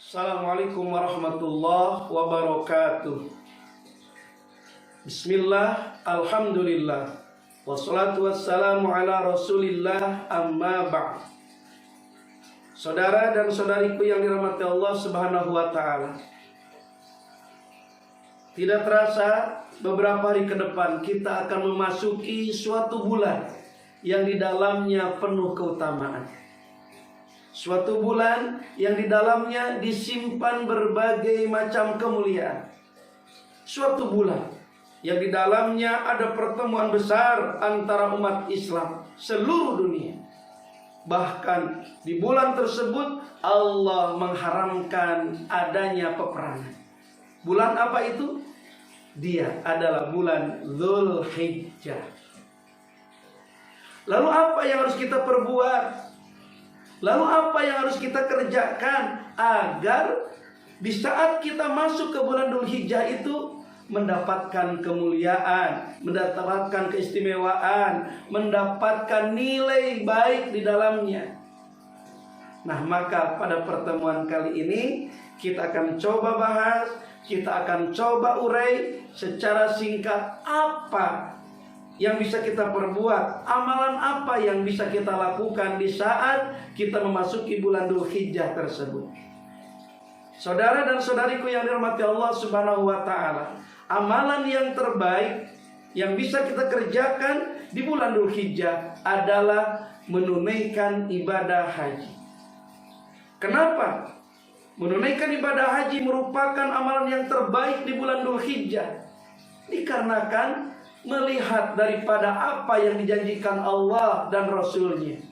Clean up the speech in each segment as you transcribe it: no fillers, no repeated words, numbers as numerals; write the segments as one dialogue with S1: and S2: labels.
S1: Assalamualaikum warahmatullahi wabarakatuh. Bismillah, alhamdulillah, wassalatu wassalamu ala rasulillah, amma ba'd. Saudara dan saudariku yang dirahmati Allah subhanahu wa ta'ala, tidak terasa beberapa hari ke depan kita akan memasuki suatu bulan yang di dalamnya penuh keutamaan. Suatu bulan yang di dalamnya disimpan berbagai macam kemuliaan. Suatu bulan yang di dalamnya ada pertemuan besar antara umat Islam seluruh dunia. Bahkan di bulan tersebut Allah mengharamkan adanya peperangan. Bulan apa itu? Dia adalah bulan Dzulhijjah. Lalu apa yang harus kita perbuat? Lalu apa yang harus kita kerjakan agar di saat kita masuk ke bulan Dzulhijjah itu mendapatkan kemuliaan, mendapatkan keistimewaan, mendapatkan nilai baik di dalamnya? Nah, maka pada pertemuan kali ini kita akan coba bahas, kita akan coba urai secara singkat apa yang bisa kita perbuat, amalan apa yang bisa kita lakukan di saat kita memasuki bulan Dzulhijjah tersebut. Saudara dan saudariku yang dirahmati Allah subhanahu wa ta'ala, amalan yang terbaik yang bisa kita kerjakan di bulan Dzulhijjah adalah menunaikan ibadah haji. Kenapa? Menunaikan ibadah haji merupakan amalan yang terbaik di bulan Dzulhijjah. Dikarenakan melihat daripada apa yang dijanjikan Allah dan Rasulnya.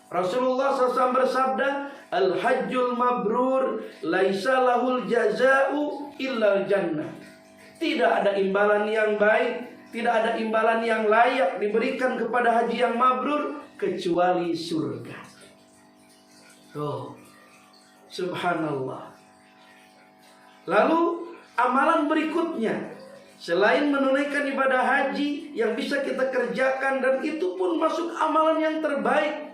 S1: Rasulullah SAW bersabda, Al-hajjul mabrur laisa lahul jaza'u illal jannah. Tidak ada imbalan yang baik, tidak ada imbalan yang layak diberikan kepada haji yang mabrur kecuali surga. Oh, subhanallah. Lalu amalan berikutnya, selain menunaikan ibadah haji yang bisa kita kerjakan dan itu pun masuk amalan yang terbaik,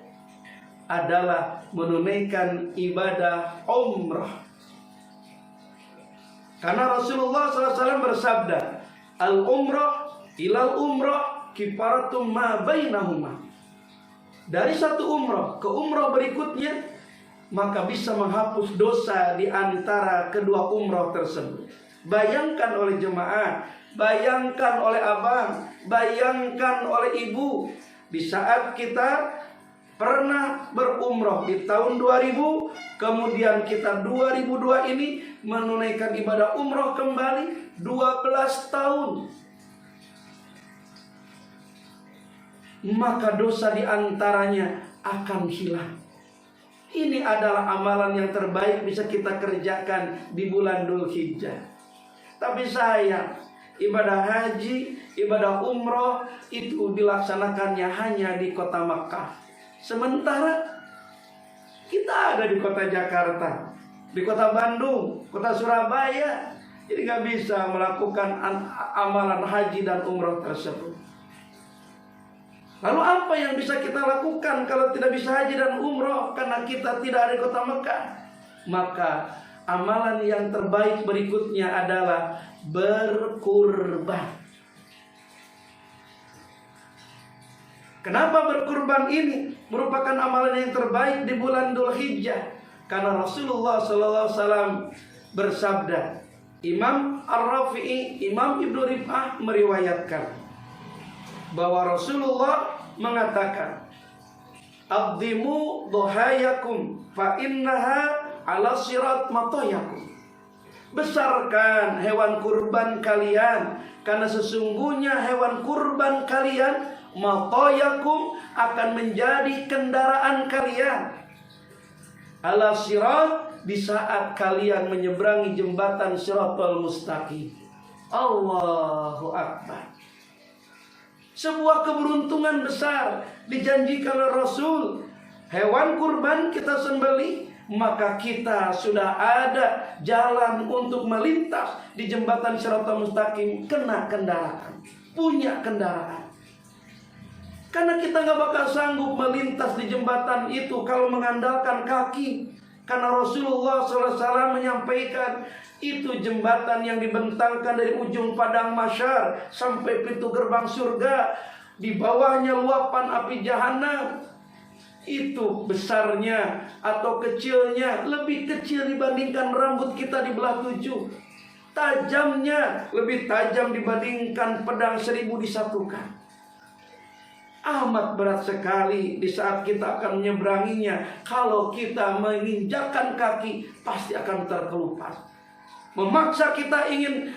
S1: adalah menunaikan ibadah umrah. Karena Rasulullah SAW bersabda, Al-umrah ilal umrah kifaratum ma bainahuma. Dari satu umrah ke umrah berikutnya, maka bisa menghapus dosa di antara kedua umrah tersebut. Bayangkan oleh jemaah, bayangkan oleh abang, bayangkan oleh ibu, di saat kita pernah berumrah di tahun 2000, kemudian kita 2002 ini menunaikan ibadah umrah kembali 12 tahun. Maka dosa di antaranya akan hilang. Ini adalah amalan yang terbaik bisa kita kerjakan di bulan Dzulhijjah. Tapi sayang, ibadah haji, ibadah umroh itu dilaksanakannya hanya di kota Makkah. Sementara kita ada di kota Jakarta, di kota Bandung, kota Surabaya. Jadi gak bisa melakukan amalan haji dan umroh tersebut. Lalu apa yang bisa kita lakukan kalau tidak bisa haji dan umroh karena kita tidak ada di kota Mekah? Maka amalan yang terbaik berikutnya adalah berkurban. Kenapa berkurban ini merupakan amalan yang terbaik di bulan Dzulhijjah? Karena Rasulullah SAW bersabda, Imam Ar-Rafi'i, Imam Ibnu Rif'ah meriwayatkan bahwa Rasulullah mengatakan, Abdimu dohayakum fa innaha ala sirat matayakum. Besarkan hewan kurban kalian, karena sesungguhnya hewan kurban kalian matayakum akan menjadi kendaraan kalian. Ala sirat, di saat kalian menyeberangi jembatan Shiratal Mustaqim. Allahu Akbar. Sebuah keberuntungan besar dijanjikan oleh Rasul. Hewan kurban kita sembelih, maka kita sudah ada jalan untuk melintas di jembatan Shiratal Mustaqim, kena kendaraan, punya kendaraan. Karena kita gak bakal sanggup melintas di jembatan itu kalau mengandalkan kaki. Karena Rasulullah SAW menyampaikan, itu jembatan yang dibentangkan dari ujung padang mahsyar sampai pintu gerbang surga. Di bawahnya luapan api jahanam. Itu besarnya atau kecilnya lebih kecil dibandingkan rambut kita di belah 7. Tajamnya lebih tajam dibandingkan pedang 1000 disatukan. Amat berat sekali di saat kita akan menyeberanginya. Kalau kita menginjakkan kaki, pasti akan terkelupas. Memaksa kita ingin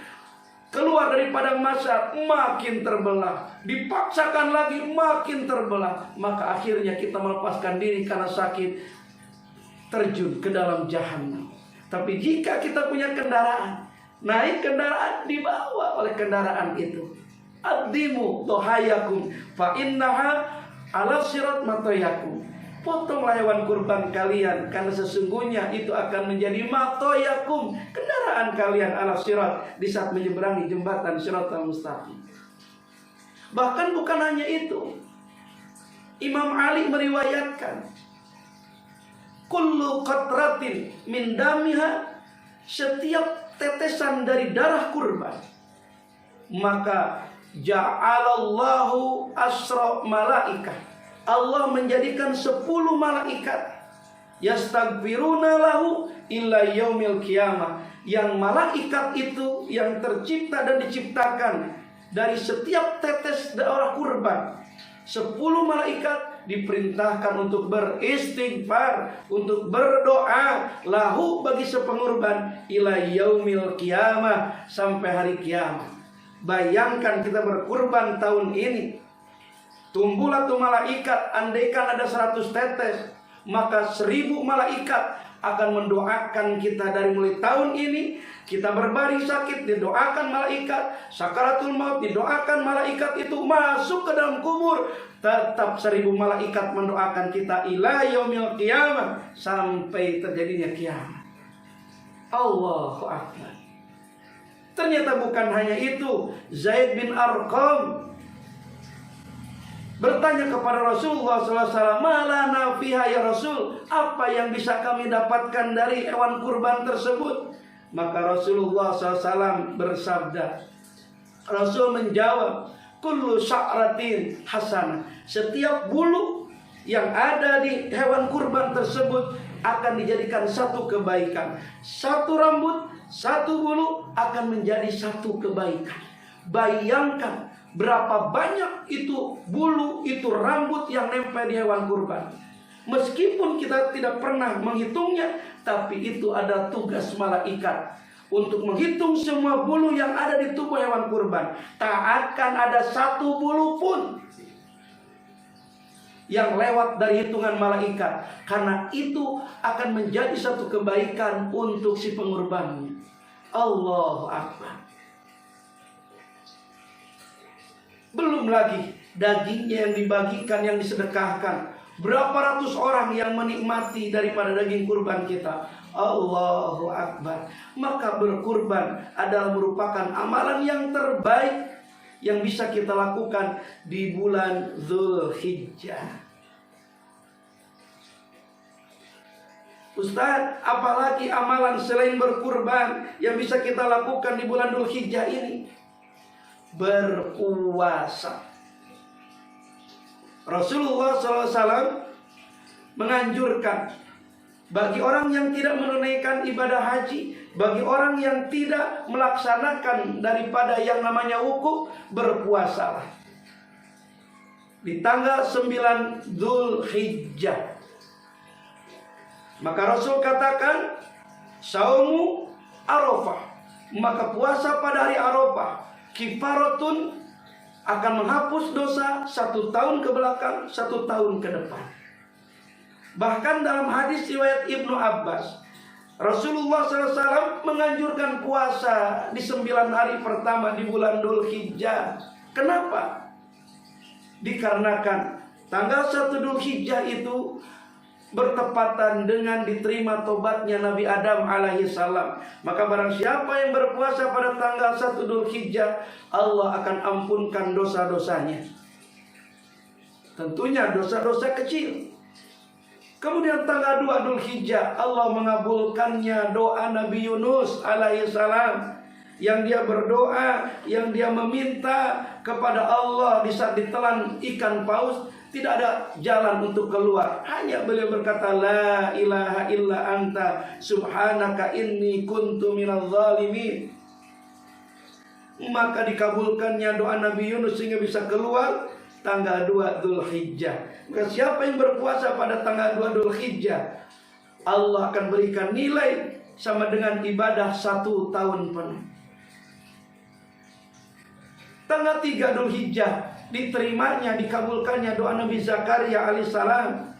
S1: keluar dari padang mahsyar, makin terbelah. Dipaksakan lagi, makin terbelah. Maka akhirnya kita melepaskan diri karena sakit, terjun ke dalam jahanam. Tapi jika kita punya kendaraan, naik kendaraan, dibawa oleh kendaraan itu. Addimu tohayakum fa innaha ala sirat matoyakum. Potonglah hewan kurban kalian, karena sesungguhnya itu akan menjadi matoyakum, kendaraan kalian ala sirat, di saat menyeberangi jembatan Shiratal Mustaqim. Bahkan bukan hanya itu, Imam Ali meriwayatkan, kullu qatratin min damiha, setiap tetesan dari darah kurban, maka ja'alallahu asra malaikah, Allah menjadikan 10 malaikat yastaghfiruna lahu illa yaumil qiyamah, yang malaikat itu yang tercipta dan diciptakan dari setiap tetes darah kurban. 10 malaikat diperintahkan untuk beristighfar, untuk berdoa lahu bagi sepengurban ila yaumil qiyamah, sampai hari kiamat. Bayangkan kita berkurban tahun ini, tumbuhlah tuh malaikat. Andaikan ada 100 tetes, maka 1000 malaikat akan mendoakan kita. Dari mulai tahun ini kita berbaring sakit, didoakan malaikat. Sakaratul maut, didoakan malaikat. Itu masuk ke dalam kubur, tetap 1000 malaikat mendoakan kita ila yaumil qiyamah, sampai terjadinya kiamat. Allahu akbar. Ternyata bukan hanya itu. Zaid bin Arqam bertanya kepada Rasulullah SAW, malana fiha ya Rasul, apa yang bisa kami dapatkan dari hewan kurban tersebut? Maka Rasulullah SAW bersabda, Rasul menjawab, kullu sya'ratin hasanah, setiap bulu yang ada di hewan kurban tersebut akan dijadikan satu kebaikan. Satu rambut, satu bulu akan menjadi satu kebaikan. Bayangkan berapa banyak itu bulu, itu rambut yang nempel di hewan kurban. Meskipun kita tidak pernah menghitungnya, tapi itu ada tugas malaikat untuk menghitung semua bulu yang ada di tubuh hewan kurban. Tak akan ada satu bulu pun yang lewat dari hitungan malaikat, karena itu akan menjadi satu kebaikan untuk si pengurbannya. Allahu Akbar. Belum lagi dagingnya yang dibagikan, yang disedekahkan. Berapa ratus orang yang menikmati daripada daging kurban kita. Allahu Akbar. Maka berkurban adalah merupakan amalan yang terbaik yang bisa kita lakukan di bulan Dzulhijjah. Ustaz, apalagi amalan selain berkurban yang bisa kita lakukan di bulan Dzulhijjah ini? Berpuasa. Rasulullah SAW menganjurkan bagi orang yang tidak menunaikan ibadah haji, bagi orang yang tidak melaksanakan daripada yang namanya wukuf, berpuasalah di tanggal 9 Dzulhijjah. Maka Rasul katakan, saumu Arafah, maka puasa pada hari Arafah, kifaratun, akan menghapus dosa 1 tahun ke belakang, 1 tahun ke depan. Bahkan dalam hadis riwayat Ibnu Abbas, Rasulullah SAW menganjurkan puasa di 9 hari pertama di bulan Dzulhijjah. Kenapa? Dikarenakan tanggal 1 Dzulhijjah itu bertepatan dengan diterima tobatnya Nabi Adam alaihissalam. Maka barang siapa yang berpuasa pada tanggal 1 Dzulhijjah, Allah akan ampunkan dosa-dosanya. Tentunya dosa-dosa kecil. Kemudian tanggal 2 Dzulhijjah Allah mengabulkannya doa Nabi Yunus alaihissalam, yang dia berdoa, yang dia meminta kepada Allah di saat ditelan ikan paus. Tidak ada jalan untuk keluar, hanya beliau berkata la ilaha illa anta subhanaka inni kuntu minadz zalimin. Maka dikabulkannya doa Nabi Yunus sehingga bisa keluar tanggal 2 Dzulhijjah. Maka siapa yang berpuasa pada tanggal 2 Dzulhijjah, Allah akan berikan nilai sama dengan ibadah 1 tahun penuh. Tanggal 3 Dzulhijjah diterimanya, dikabulkannya doa Nabi Zakaria alaihissalam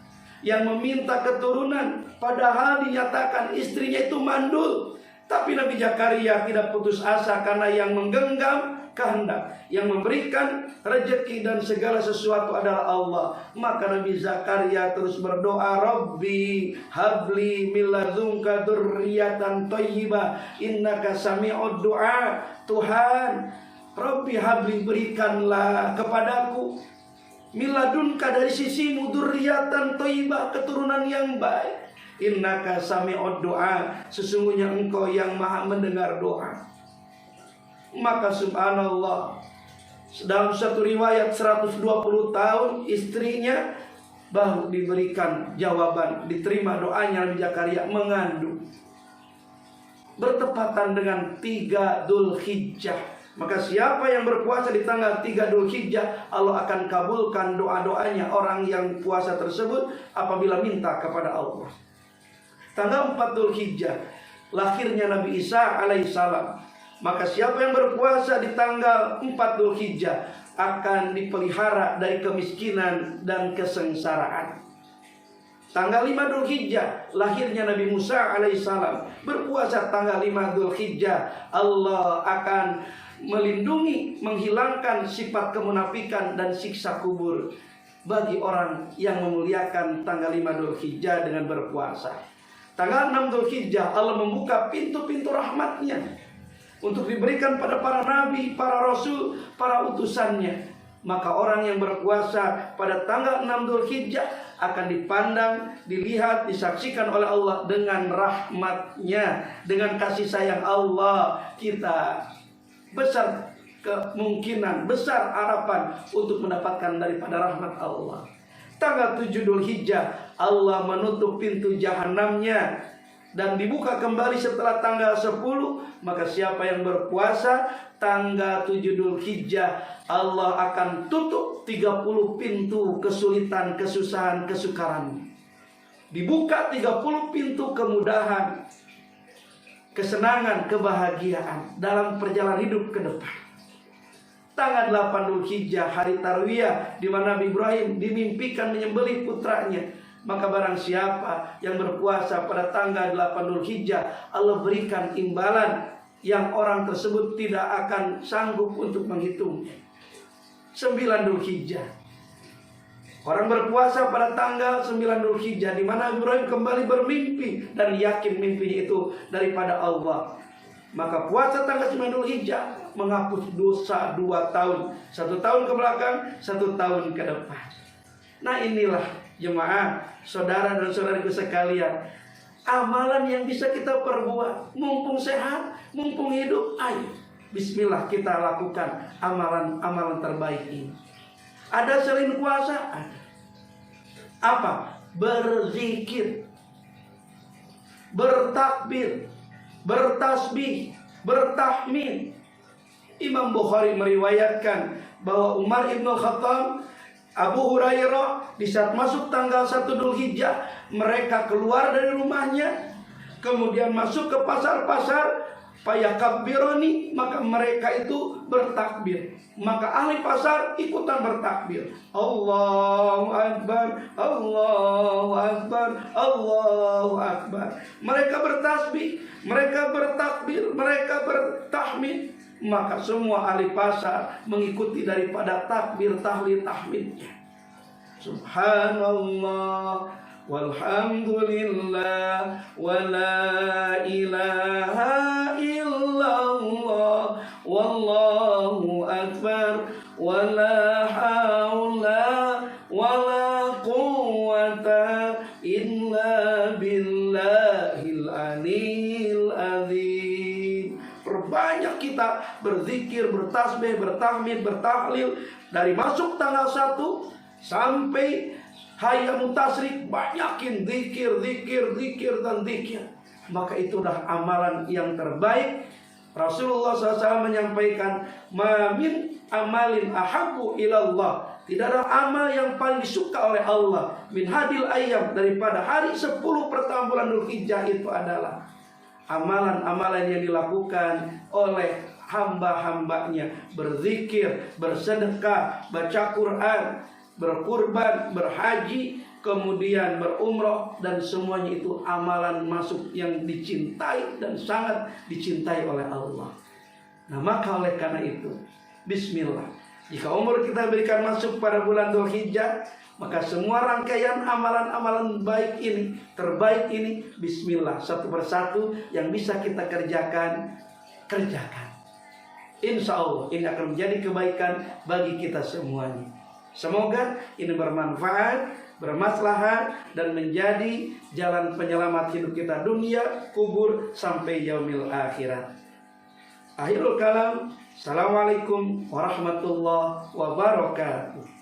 S1: yang meminta keturunan, padahal dinyatakan istrinya itu mandul. Tapi Nabi Zakaria tidak putus asa karena yang menggenggam kehendak, yang memberikan rezeki dan segala sesuatu adalah Allah. Maka Nabi Zakaria terus berdoa, Rabbi habli min ladzunka dzurriyyatan thayyibah innaka sami'ud du'a. Tuhan, Rabbi habli, berikanlah kepadaku min ladunka, dari sisimu, dzurriyyatan thayyibah, keturunan yang baik. Innaka sami'ud du'a, sesungguhnya engkau yang maha mendengar doa. Maka subhanallah, dalam satu riwayat 120 tahun istrinya baru diberikan jawaban, diterima doanya Nabi Zakaria mengandung. Bertepatan dengan 3 Dzulhijjah. Maka siapa yang berpuasa di tanggal 3 Dzulhijjah, Allah akan kabulkan doa-doanya orang yang puasa tersebut apabila minta kepada Allah. Tanggal 4 Dzulhijjah lahirnya Nabi Isa alaihissalam. Maka siapa yang berpuasa di tanggal 4 Dzulhijjah akan dipelihara dari kemiskinan dan kesengsaraan. Tanggal 5 Dzulhijjah lahirnya Nabi Musa alaihissalam. Berpuasa tanggal 5 Dzulhijjah, Allah akan melindungi, menghilangkan sifat kemunafikan dan siksa kubur bagi orang yang memuliakan tanggal 5 Dzulhijjah dengan berpuasa. Tanggal 6 Dzulhijjah Allah membuka pintu-pintu rahmatnya untuk diberikan pada para nabi, para rasul, para utusannya. Maka orang yang berpuasa pada tanggal 6 Dzulhijjah akan dipandang, dilihat, disaksikan oleh Allah dengan rahmatnya, dengan kasih sayang Allah. Kita besar kemungkinan, besar harapan untuk mendapatkan daripada rahmat Allah. Tanggal 7 Dzulhijjah Allah menutup pintu jahanamnya dan dibuka kembali setelah tanggal 10. Maka siapa yang berpuasa tanggal 7 Dzulhijjah, Allah akan tutup 30 pintu kesulitan, kesusahan, kesukaran. Dibuka 30 pintu kemudahan, kesenangan, kebahagiaan dalam perjalanan hidup ke depan. Tanggal 8 Dzulhijjah hari Tarwiyah, di mana Nabi Ibrahim dimimpikan menyembelih putranya. Maka barang siapa yang berpuasa pada tanggal 8 Dzulhijjah, Allah berikan imbalan yang orang tersebut tidak akan sanggup untuk menghitungnya. 9 Dzulhijjah, orang berpuasa pada tanggal 9 Dzulhijjah, di mana Ibrahim kembali bermimpi dan yakin mimpinya itu daripada Allah. Maka puasa tanggal 9 Dzulhijjah menghapus dosa 2 tahun, 1 tahun ke belakang, 1 tahun ke depan. Nah inilah jemaah, saudara dan saudariku sekalian, amalan yang bisa kita perbuat mumpung sehat, mumpung hidup. Ayo bismillah kita lakukan amalan-amalan terbaik ini. Ada selain puasa? Ada. Apa? Berzikir, bertakbir, bertasbih, bertahmid. Imam Bukhari meriwayatkan bahwa Umar ibn Khattab, Abu Hurairah, di saat masuk tanggal 1 Dzulhijjah, mereka keluar dari rumahnya, kemudian masuk ke pasar-pasar, fayakabbironi, maka mereka itu bertakbir. Maka ahli pasar ikutan bertakbir. Allahu Akbar, Allahu Akbar, Allahu Akbar. Mereka bertasbih, mereka bertakbir, mereka bertahmid. Maka semua ahli pasar mengikuti daripada takbir, tahlil, tahmidnya. Subhanallah walhamdulillah wa la ilaha illallah wallahu akbar wa la haula wa la quwwata illa Al-Aliyyil Azim. Perbanyak kita berzikir, bertasbih, bertahmid, bertahlil dari masuk tanggal 1 sampai Hayyamu Tasyrik. Banyakin zikir, zikir, zikir, dan zikir. Maka itulah amalan yang terbaik. Rasulullah SAW menyampaikan, "Ma min amalin ahabbu ilallah." Tidak ada amal yang paling disuka oleh Allah min hadil ayyam, daripada hari 10 pertama bulan Dzulhijjah itu adalah amalan-amalan yang dilakukan oleh hamba-hambanya. Berzikir, bersedekah, baca Quran, berkurban, berhaji, kemudian berumrah, dan semuanya itu amalan masuk yang dicintai dan sangat dicintai oleh Allah. Nah, maka oleh karena itu, bismillah. Jika umur kita berikan masuk pada bulan Dzulhijjah, maka semua rangkaian amalan-amalan baik ini, terbaik ini, bismillah, satu persatu yang bisa kita kerjakan, kerjakan. Insya Allah ini akan menjadi kebaikan bagi kita semuanya. Semoga ini bermanfaat, bermaslahat, dan menjadi jalan penyelamat hidup kita dunia, kubur, sampai yaumil akhirat. Akhirul kalam. Assalamualaikum warahmatullahi wabarakatuh.